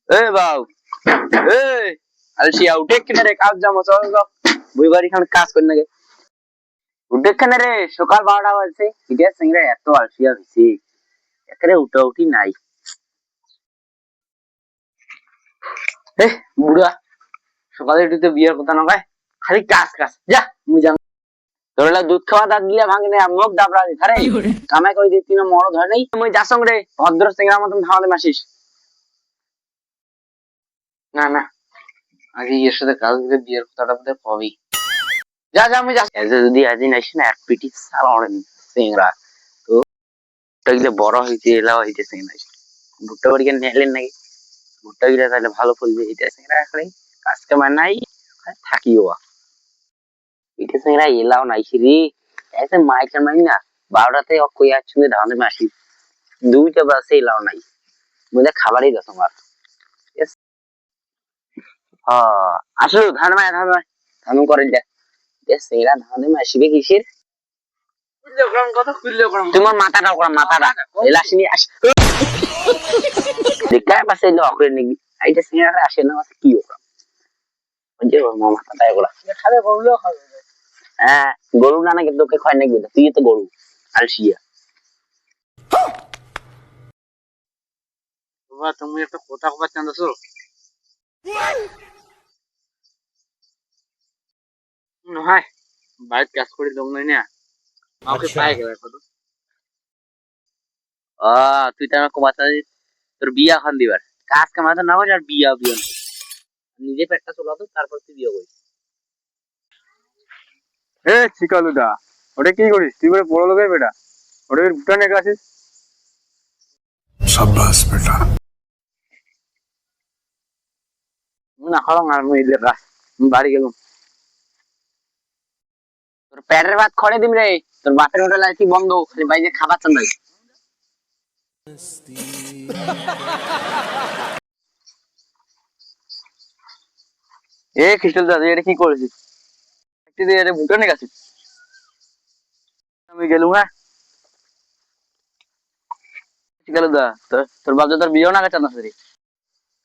এ বাউ এ আলসিয়া উঠে কিনে রে কাজ যাবো চল চল বুই বাড়ি খান কাজ করি নাকি উঠে কেনে রে সকাল 12টা বাজছে ইডিয়া সিংরা এত আলসিয়া হইছে একেরে উঠা উঠি নাই এ বুড়া সকালে উঠে বিয়ের কথা নয় খালি কাজ কাজ যা মুই যাম ধরলা দুধ খাওয়া দাঁত গিলা ভাঙি না মুখ দাবড়া দি আরে কামাই করে দিতি না মরদ হয় নাই মুই যাসং রে ভদ্র সিংরা মতন ধাওয়ালে মাসিস না না আগে এর সাথে কাজ করে বিয়ের কথাটা বলতে কবি যা যা আমি যাচ্ছি যদি আজ নাইস না এক পিটি সারা অনেক সিংরা তো ওটা বড় হইতে এলাও হইতেছে নাই ভুট্টা বাড়ি নেলেন নাকি ভুট্টা গিলা তাহলে ভালো ফলবে এটা সিংরা এখানে কাজ কামাই নাই থাকিও এটা সিংরা এলাও নাইছি রে এসে মাইকের মাই না 12টাতে কই আসছে ধানে মাসি দুইটা বাসে এলাও নাই মধ্যে খাবারই দাও তোমার হ্যাঁ আসলে ধান করে যা সিংরা ধানে মাসিবে কিসের তোমার মাথাটা ওরা মাথাটা এলাসিনি দেখায় পাশে এলো অকরে নাকি এইটা সিনেমাটা আসে না কি ওরা যে ওর মাথাটা ওরা খাবে গরুও খাবে হ্যাঁ গরু না নাকি তোকে খায় নাকি তুই তো গরু আলসিয়া বাবা তুমি একটা কথা কবার চান্দাছো নহয় বাইক কাজ করে লোক নই না আমাকে পাই গেল কত তুই তো আমাকে কথা তোর বিয়া খান দিবার কাজ কামাতে না হয় আর বিয়া বিয়া নাই নিজে পেটটা চলাতো তারপর তুই বিয়ে করিস এ চিকালুদা ওটা কি করিস তুই বলে বড় লোকের বেটা ওটা ভুটানে গেছিস शाबाश बेटा না হলো আর মুই বাড়ি গেলাম তোর পেটের ভাত খড়ে দিম রে তোর বাপের হোটেল আইছি বন্ধ খালি বাইরে খাবার চান নাই এ খ্রিস্টাল দাদা এটা কি করেছিস এটা ভুটানে গেছিস আমি গেলুম হ্যাঁ গেল দা তোর বাপ তোর বিয়েও না গেছে না রে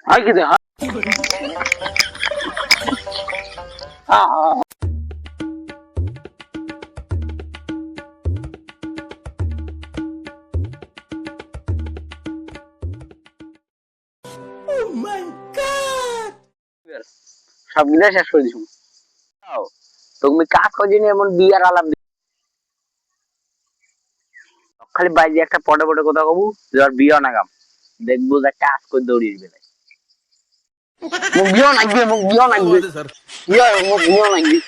আর কি দে সব গিলা শেষ করে দিস তুমি কাজ করিনি এমন বিয়ার আলাপ খালি বাইরে একটা পটে পটে কথা কবু যার বিয়ে নাগাম দেখবো যে কাজ করে দৌড়িয়ে দিবে মুখ বিয়ে নাগবে মুখ বিয়ে নাগবে মুখ বিয়ে নাগবে